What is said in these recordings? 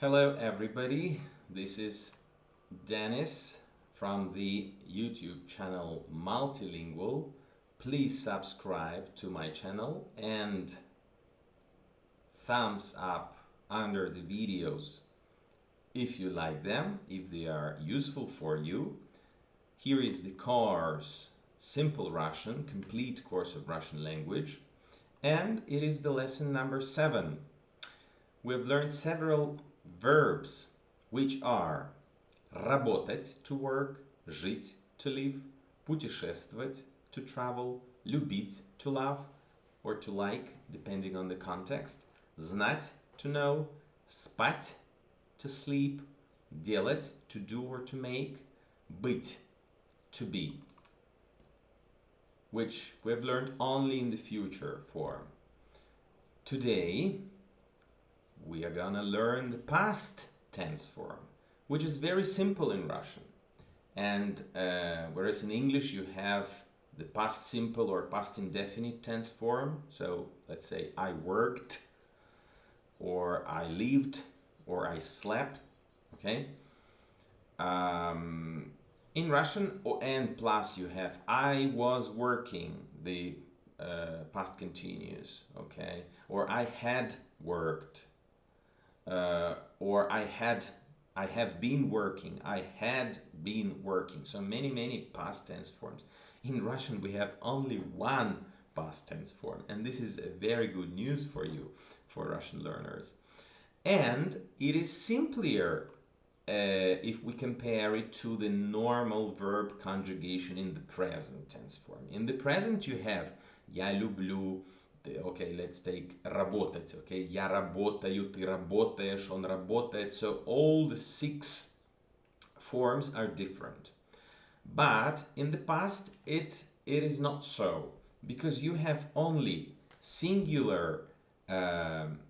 Hello everybody, this is Dennis from the YouTube channel Multilingual. Please subscribe to my channel and thumbs up under the videos if you like them, if they are useful for you. Here is the course Simple Russian, complete course of Russian language, and it is the lesson number 7. We've learned several verbs, which are работать, to work, жить, to live, путешествовать, to travel, любить, to love, or to like, depending on the context, знать, to know, спать, to sleep, делать, to do or to make, быть, to be, which we've learned only in the future form. Today, we are gonna learn the past tense form, which is very simple in Russian. And whereas in English you have the past simple or past indefinite tense form, so let's say I worked, or I lived, or I slept, okay? In Russian, and plus you have I was working, the past continuous, okay? Or I had worked. Or I have been working, I had been working. So many past tense forms. In Russian we have only one past tense form, and this is a very good news for you, for Russian learners. And it is simpler if we compare it to the normal verb conjugation in the present tense form. In the present you have я люблю. Okay, let's take работать. Okay, я работаю, ты работаешь, он работает. So all the 6 forms are different. But in the past, it is not so, because you have only singular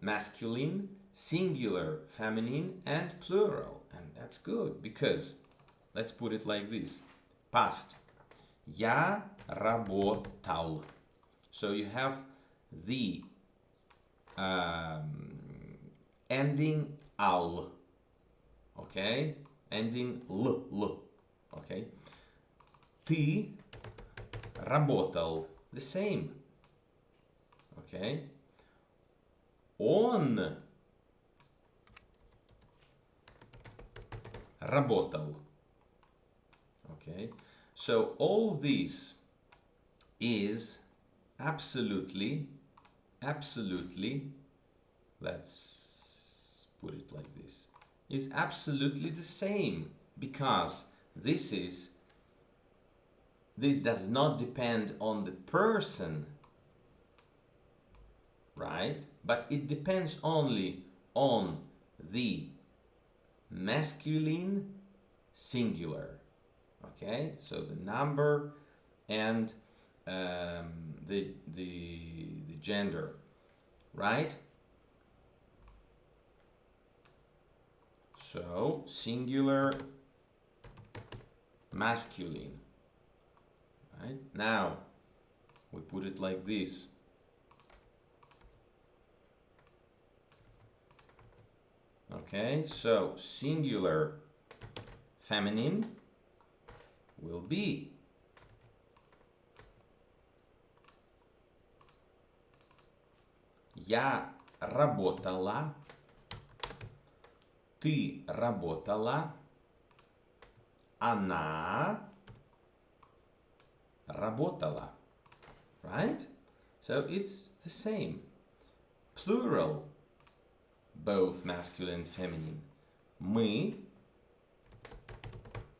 masculine, singular feminine, and plural. And that's good, because let's put it like this. Past. Я работал. So you have the ending al, okay, ending l, okay. Ты работал, the same, okay. Он работал, okay. So all this is absolutely, let's put it like this, is absolutely the same, because this does not depend on the person, right? But it depends only on the masculine singular, okay? So the number and the gender, right? So singular masculine, right? Now we put it like this. Okay, so singular feminine will be я работала, ты работала, она работала, right? So it's the same. Plural, both masculine and feminine. Мы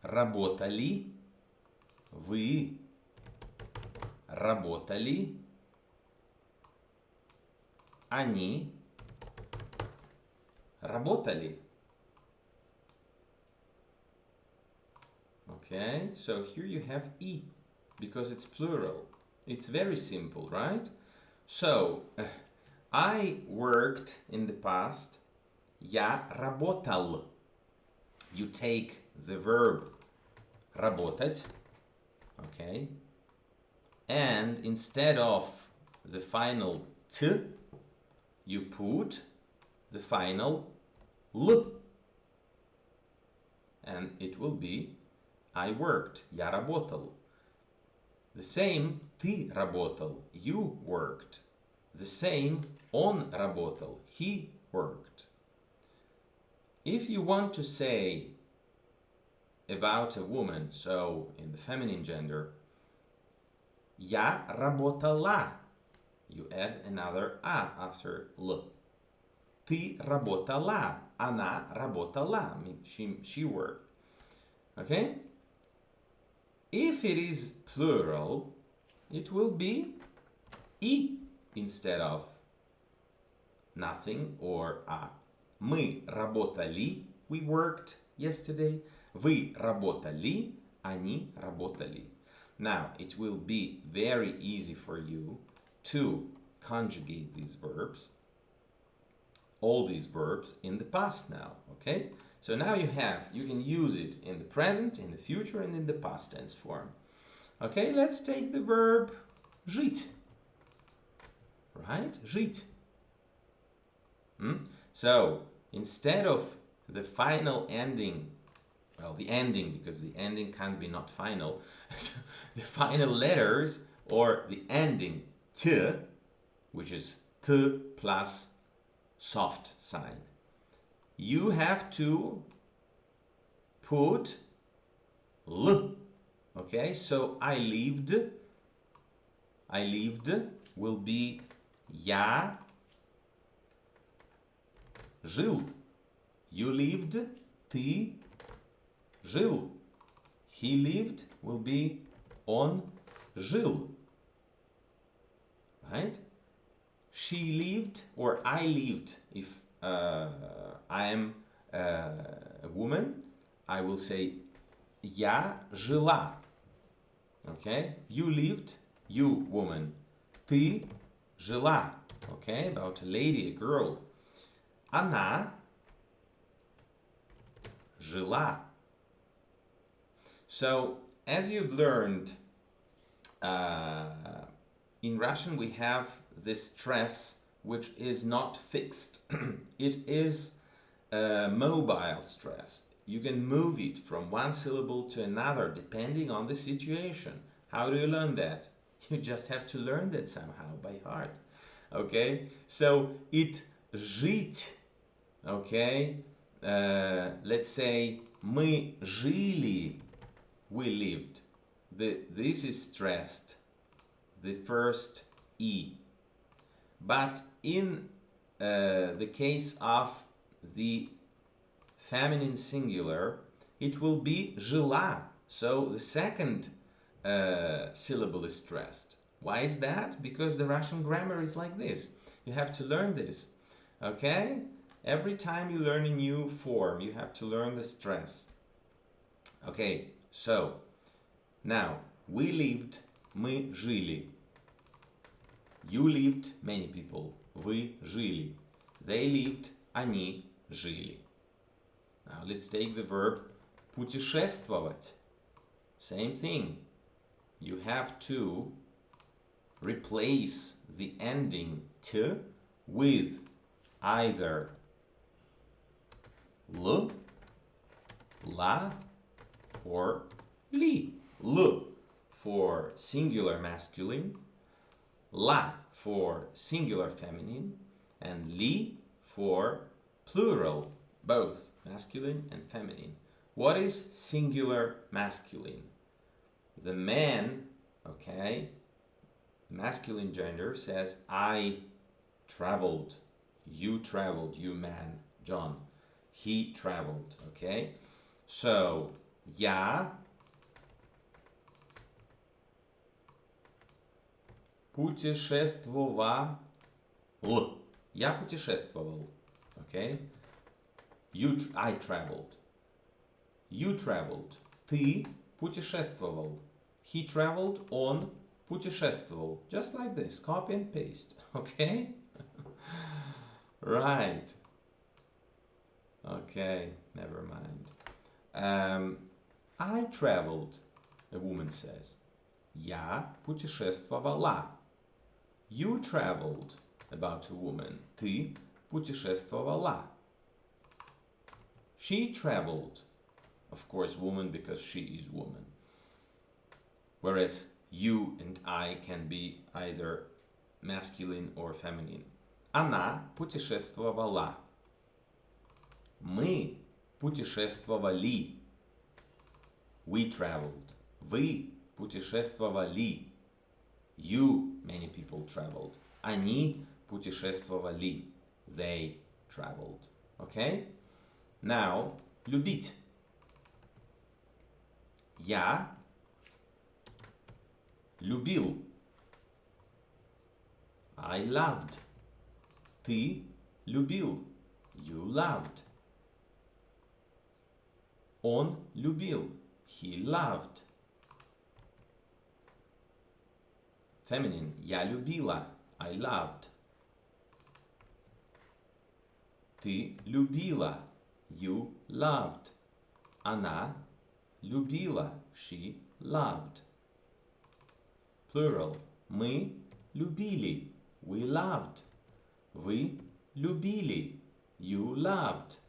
работали, вы работали, они работали. Okay, so here you have E, because it's plural. It's very simple, right? So, I worked in the past. Я работал. You take the verb работать, okay, and instead of the final t, you put the final l, and it will be I worked. Я работал. The same, ты работал. You worked. The same, он работал. He worked. If you want to say about a woman, so in the feminine gender, я работала. You add another a after l. Ты работала. Она работала. She worked. Okay? If it is plural, it will be и instead of nothing or a. Мы работали. We worked yesterday. Вы работали. Они работали. Now, it will be very easy for you to conjugate these verbs, all these verbs in the past now, okay? So now you can use it in the present, in the future, and in the past tense form. Okay, let's take the verb жить, right? Жить. So, instead of the final ending, well, the ending, because the ending can't be not final, the final letters, or the ending t, which is t plus soft sign, you have to put l. Okay, so I lived will be я жил. You lived, ты жил. He lived will be он жил. Right? She lived, or I lived. If I am a woman, I will say я жила. Okay? You lived, you woman. Ты жила. Okay? About a lady, a girl. Она жила. So, as you've learned, in Russian we have this stress which is not fixed. It is a mobile stress. You can move it from one syllable to another depending on the situation. How do you learn that? You just have to learn that somehow by heart. Okay? So, it жить. Okay? Let's say мы жили. We lived. This is stressed. The first E. But in the case of the feminine singular, it will be жила. So the second syllable is stressed. Why is that? Because the Russian grammar is like this. You have to learn this. Okay? Every time you learn a new form, you have to learn the stress. Okay, so now we lived, мы жили. You lived, many people. Вы жили. They lived, они жили. Now let's take the verb путешествовать. Same thing. You have to replace the ending t with either l, la, or li. L for singular masculine, la for singular feminine, and li for plural, both masculine and feminine. What is singular masculine? The man, okay, masculine gender says I traveled, you man, John. He traveled, okay? So, я путешествовал. Я путешествовал, okay? I traveled. You traveled. Ты путешествовал. He traveled, он путешествовал. Just like this, copy and paste, okay? Right. Okay, never mind. I traveled, a woman says. Я путешествовала. You traveled, about a woman. Ты путешествовала. She traveled. of course, woman because she is woman. Whereas you and I can be either masculine or feminine. Она путешествовала. Мы путешествовали. We traveled. Вы путешествовали. You, many people traveled. Они путешествовали. They traveled. Okay? Now, любить. Я любил. I loved. Ты любил. You loved. Он любил. He loved. Feminine. Я любила. I loved. Ты любила. You loved. Она любила. She loved. Plural. Мы любили. We loved. Вы любили. You loved.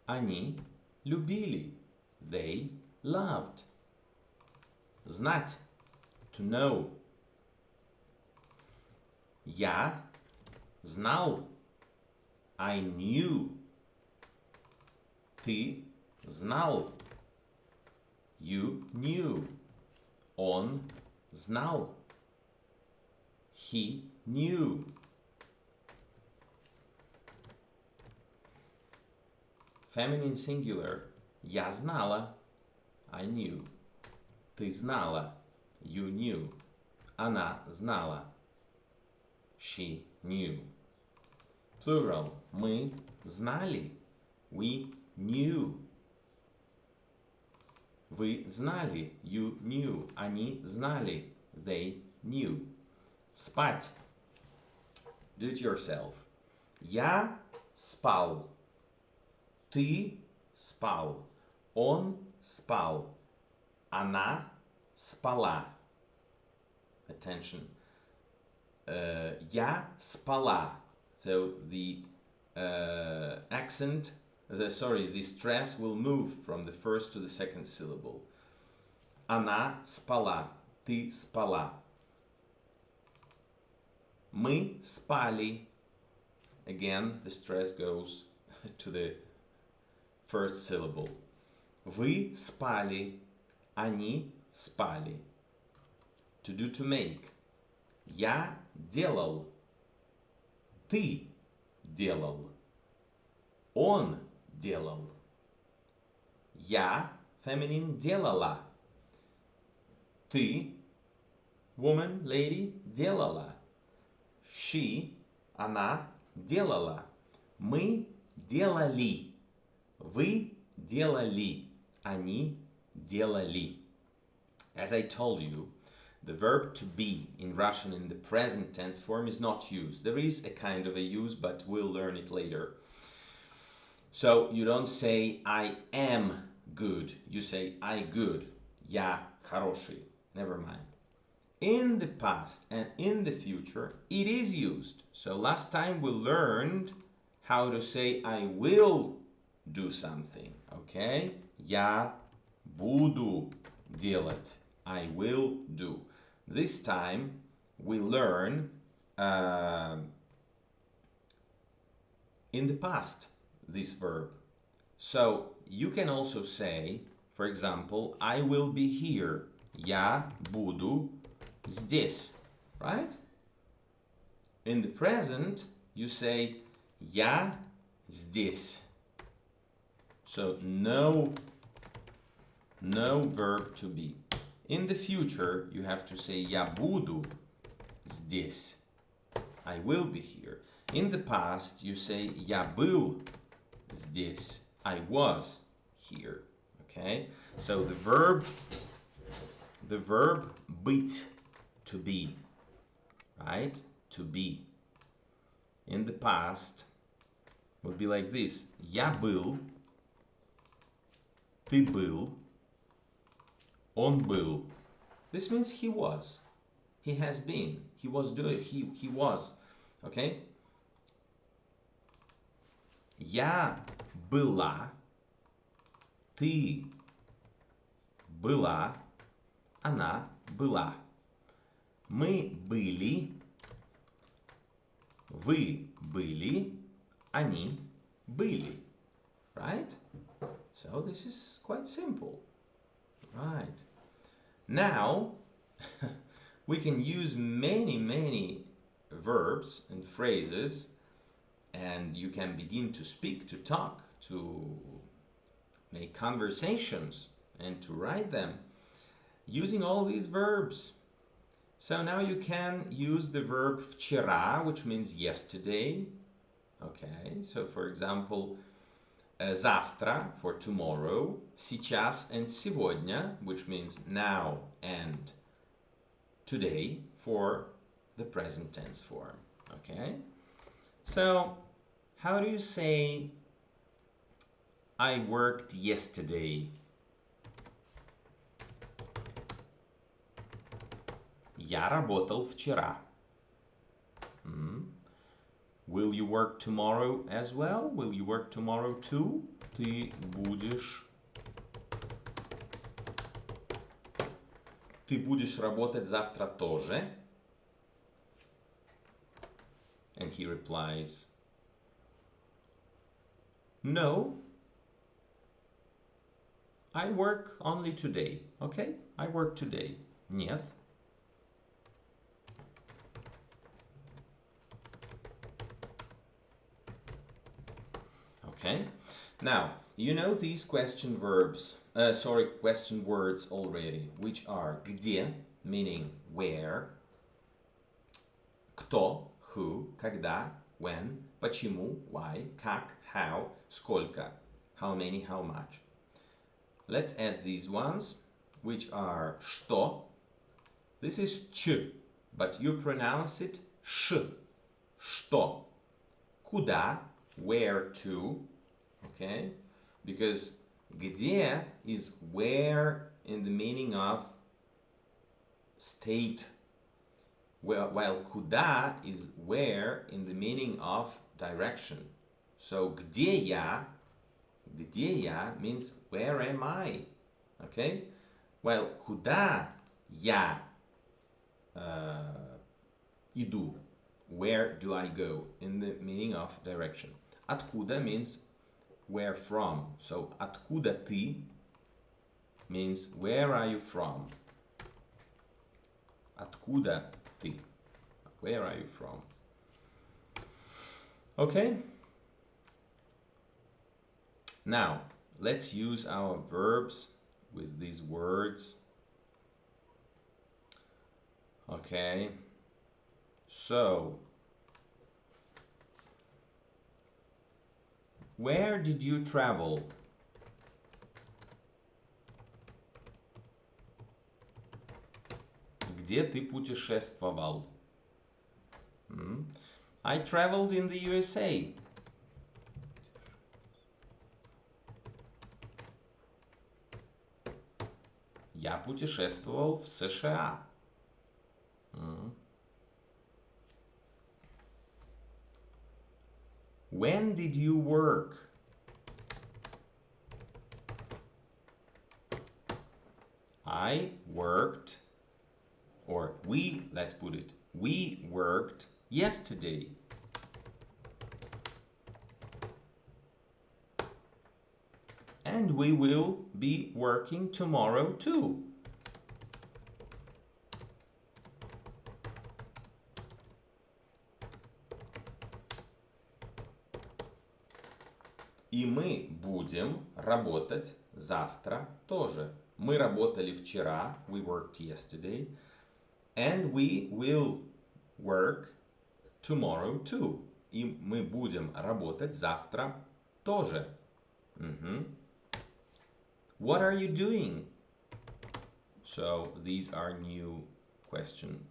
Они любили. They loved. Знать. To know. Я знал. I knew. Ты знал. You knew. Он знал. He knew. Feminine singular. Я знала. I knew. Ты знала. You knew. Она знала. She knew. Plural. Мы знали. We knew. Вы знали. You knew. Они знали. They knew. Спать. Do it yourself. Я спал. Ты спал. Он спал. Она спала. Attention. Я спала. So the accent, the stress will move from the first to the second syllable. Она спала. Ты спала. Мы спали. Again, the stress goes to the first syllable. Вы спали. Они спали. To do, to make. Я делал. Ты делал. Он делал. Я, feminine, делала. Ты, woman, lady, делала. She, она, делала. Мы делали. Вы делали. Они делали. As I told you, the verb to be in Russian in the present tense form is not used. There is a kind of a use, but we'll learn it later. So you don't say I am good. You say I good. Я хороший. Never mind. In the past and in the future, it is used. So last time we learned how to say I will do something. Okay? Я буду делать. I will do. This time we learn in the past this verb. So you can also say, for example, I will be here. Я буду здесь. Right? In the present, you say я здесь. So no verb to be. In the future, you have to say я буду здесь. I will be here. In the past, you say я был здесь. I was here. Okay? So the verb быть, to be. Right? To be. In the past would be like this. Я был. Ты был. Он был. This means he was. He has been. He was doing. He was. Okay? Я была. Ты была, она была. Мы были, вы были, они были. Right? So this is quite simple. Right. Now, we can use many verbs and phrases, and you can begin to speak, to talk, to make conversations, and to write them using all these verbs. So now you can use the verb вчера, which means yesterday. Okay, so for example, завтра for tomorrow, сейчас and сегодня, which means now and today for the present tense form. Okay, so how do you say I worked yesterday? Я работал вчера. Will you work tomorrow as well? Will you work tomorrow too? Ты будешь работать завтра тоже? And he replies, no, I work only today. Okay? I work today. Нет. Okay? Now, you know these question words already, which are где, meaning where, кто, who, когда, when, почему, why, как, how, сколько, how many, how much. Let's add these ones, which are что. This is ч, but you pronounce it sh. Что. Куда, where to, okay? Because где is where in the meaning of state, while куда is where in the meaning of direction. So где я means where am I, okay? While куда я иду, where do I go, in the meaning of direction. Откуда means where from. So откуда ты means where are you from. Откуда ты? Where are you from? Okay? Now, let's use our verbs with these words. Okay? So, where did you travel? Где ты путешествовал? I traveled in the USA. Я путешествовал в США. When did you work? I worked, or let's put it, we worked yesterday. And we will be working tomorrow too. И мы будем работать завтра тоже. Мы работали вчера, we worked yesterday, and we will work tomorrow too. И мы будем работать завтра тоже. What are you doing? So these are new question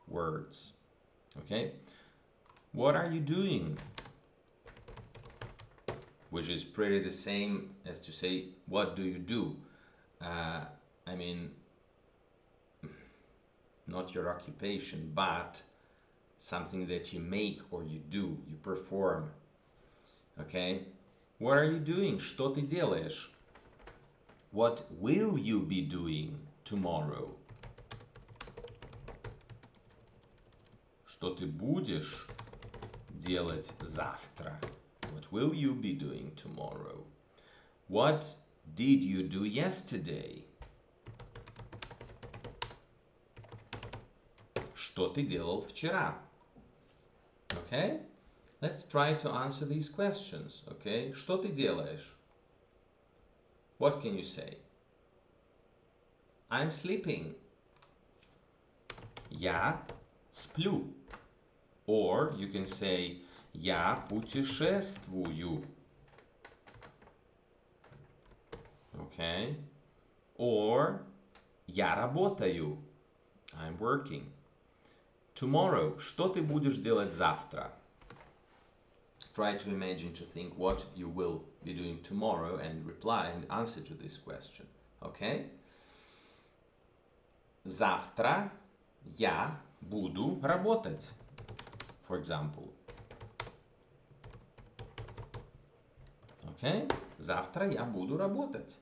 words. Okay? What are you doing? Which is pretty the same as to say, what do you do? I mean, not your occupation, but something that you make or you do, you perform. Okay? What are you doing? Что ты делаешь? What will you be doing tomorrow? Что ты будешь делать завтра? What will you be doing tomorrow? What did you do yesterday? Что ты делал вчера? Okay? Let's try to answer these questions. Okay? Что ты делаешь? What can you say? I'm sleeping. Я сплю. Or you can say я путешествую. Okay? Or я работаю. I'm working. Tomorrow. Что ты будешь делать завтра? Try to imagine, to think what you will be doing tomorrow and reply and answer to this question. Okay? Завтра я буду работать. For example. Okay? Завтра я буду работать.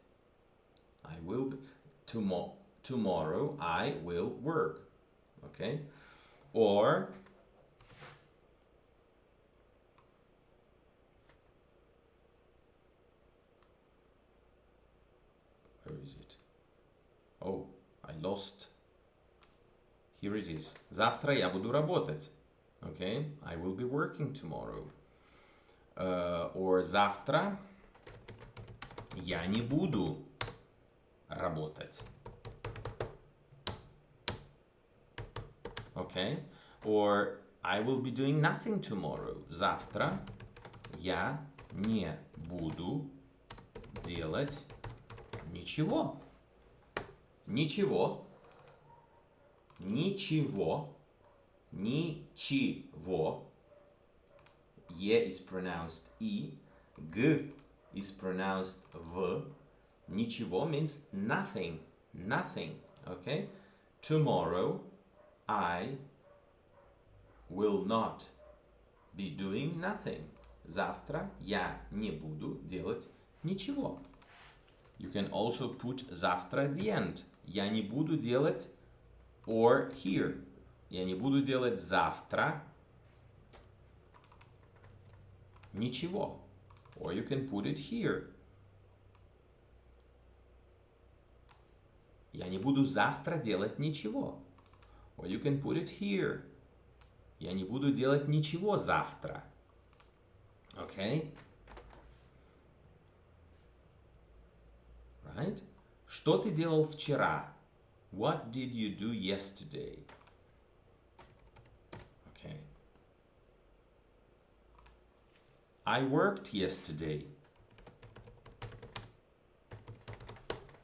I will be, tomorrow I will work. Okay? Or where is it? Oh, I lost. Here it is. Завтра я буду работать. Okay? I will be working tomorrow. Or завтра я не буду работать. Okay? Or I will be doing nothing tomorrow. Завтра я не буду делать ничего. Ничего. Ничего. Ничего. E is pronounced E. G is pronounced V. Ничего means nothing. Nothing. Okay? Tomorrow I will not be doing nothing. Завтра я не буду делать ничего. You can also put завтра at the end. Я не буду делать or here. Я не буду делать завтра ничего. Or you can put it here. Я не буду завтра делать ничего. Or you can put it here. Я не буду делать ничего завтра. Okay? Right? Что ты делал вчера? What did you do yesterday? Okay. I worked yesterday.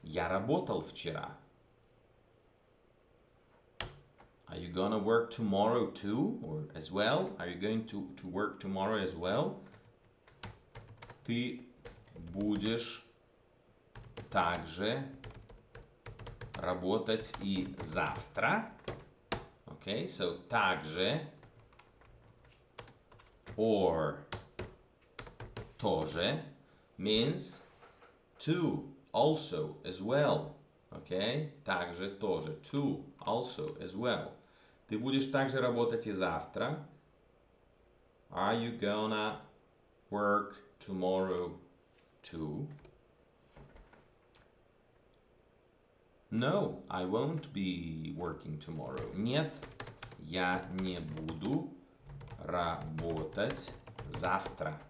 Я работал вчера. Are you gonna work tomorrow too? Or as well? Are you going to work tomorrow as well? Ты будешь также работать и завтра. Okay, so также or тоже means too, also, as well. Okay, также тоже, too, also, as well. Ты будешь также работать и завтра. Are you gonna work tomorrow too? No, I won't be working tomorrow. Нет, я не буду работать завтра.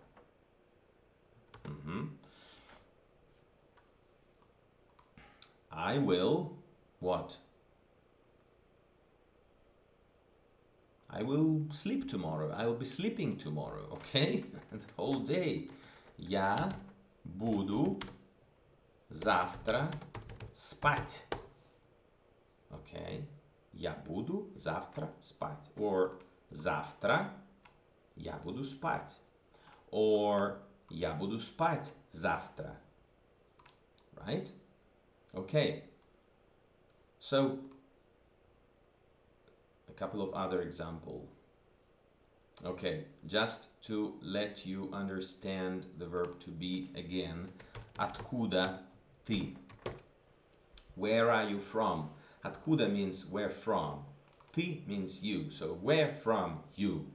I will what? I will sleep tomorrow. I will be sleeping tomorrow, okay? The whole day. Я буду завтра спать. Okay? Я буду завтра спать. Or завтра я буду спать. Or я буду спать завтра. Right? Okay. So, a couple of other examples. Okay, just to let you understand the verb to be again. Откуда ты? Where are you from? Откуда means where from. Ты means you. So where from you?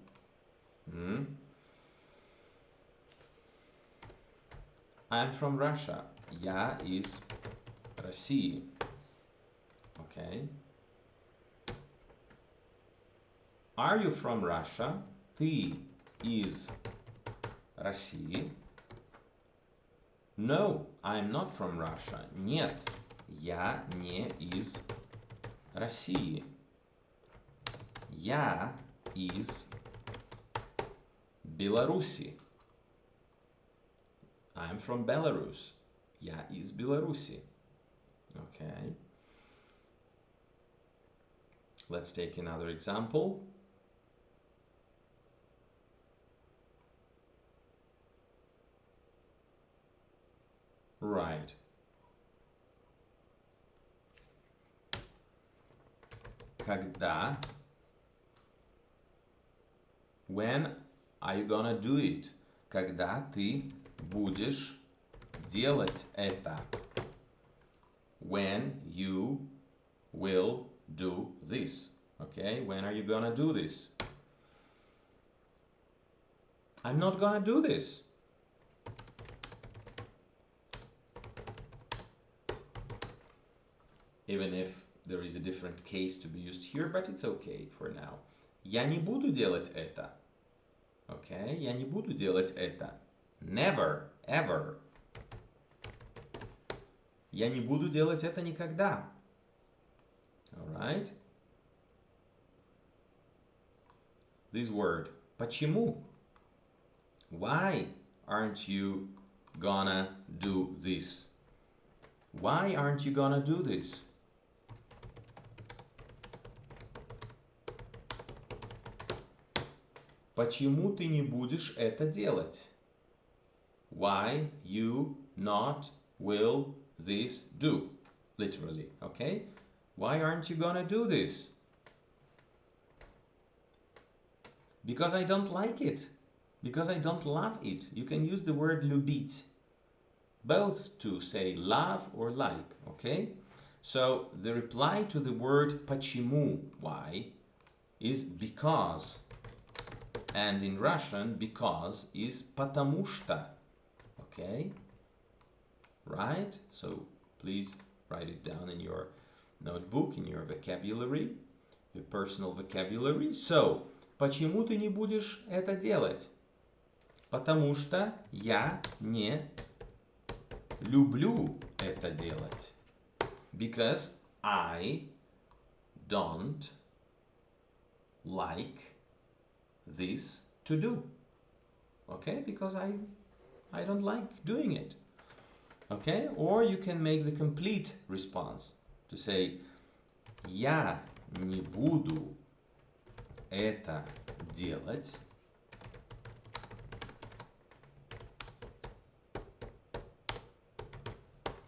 I'm from Russia. Я из России. Okay. Are you from Russia? Ты из России. No, I'm not from Russia. Нет, я не из России. Я из Беларуси. I'm from Belarus. Я из Беларуси. Okay. Let's take another example. Right. Когда? When are you gonna do it? Когда ты будешь делать это? When you will do this. Okay, when are you gonna do this? I'm not gonna do this. Even if there is a different case to be used here, but it's okay for now. Я не буду делать это. Okay, я не буду делать это. Never, ever. Я не буду делать это никогда. Alright? This word, почему? Why aren't you gonna do this? Why aren't you gonna do this? Почему ты не будешь это делать? Why you not will this do? Literally, okay? Why aren't you gonna do this? Because I don't like it. Because I don't love it. You can use the word любить. Both to say love or like, okay? So the reply to the word почему, why, is because. And in Russian, because is потому что. Okay? Right? So please write it down in your notebook, in your vocabulary, your personal vocabulary. So, почему ты не будешь это делать? Потому что я не люблю это делать. Because I don't like this to do. Okay? Because I don't like doing it. Okay? Or you can make the complete response to say я не буду это делать.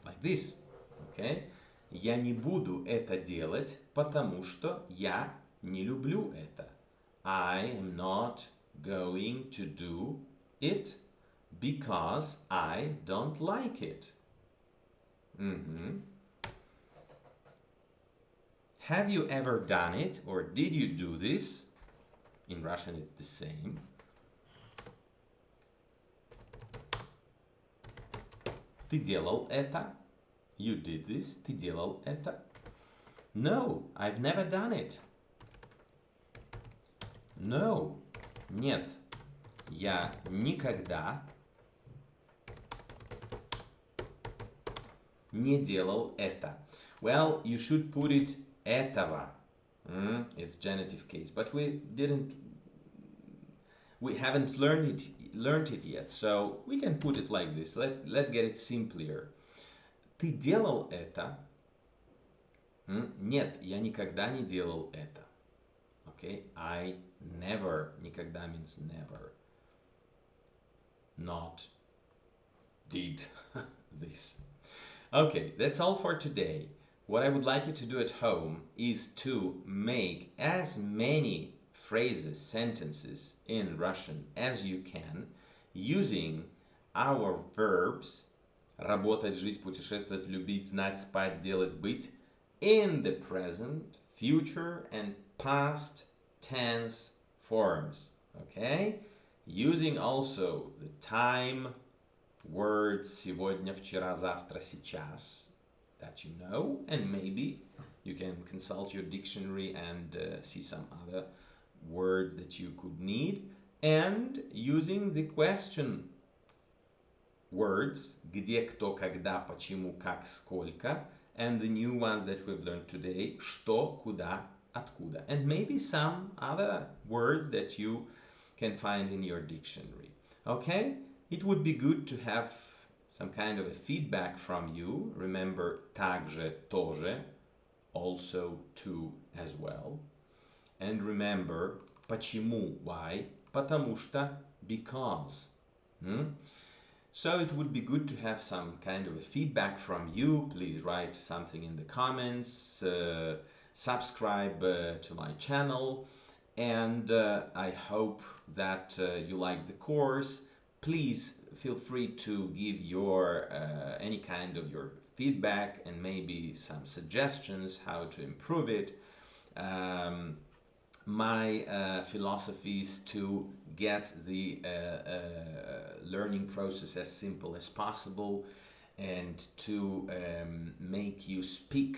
Like this. Okay? Я не буду это делать, потому что я не люблю это. I am not going to do it because I don't like it. Have you ever done it or did you do this? In Russian it's the same. Ты делал это? You did this. Ты делал это? No, I've never done it. No. Нет. Я никогда не делал это. Well, you should put it этого. It's genitive case, but we haven't learned it yet, so we can put it like this. Let's get it simpler. Ты делал это? Нет, я никогда не делал это. Okay, I never, никогда means never. Not did this. Okay, that's all for today. What I would like you to do at home is to make as many phrases, sentences in Russian as you can using our verbs работать, жить, путешествовать, любить, знать, спать, делать, быть in the present, future, and past tense forms. Okay? Using also the time words сегодня, вчера, завтра, сейчас that you know, and maybe you can consult your dictionary and see some other words that you could need, and using the question words где, кто, когда, почему, как, сколько, and the new ones that we've learned today что, куда, откуда, and maybe some other words that you can find in your dictionary. Okay? It would be good to have some kind of a feedback from you. Remember также, тоже, also, too, as well. And remember почему, why, потому что, because. So it would be good to have some kind of a feedback from you. Please write something in the comments, subscribe to my channel, and I hope that you like the course. Please feel free to give your any kind of your feedback and maybe some suggestions how to improve it. My philosophy is to get the learning process as simple as possible and to make you speak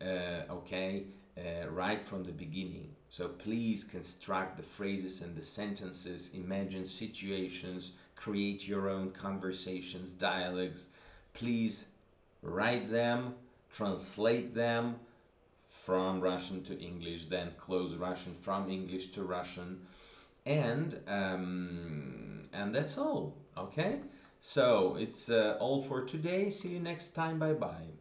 right from the beginning. So please construct the phrases and the sentences, imagine situations, create your own conversations, dialogues. Please write them, translate them from Russian to English, then close Russian from English to Russian, and that's all. Okay, so it's all for today. See you next time. Bye bye.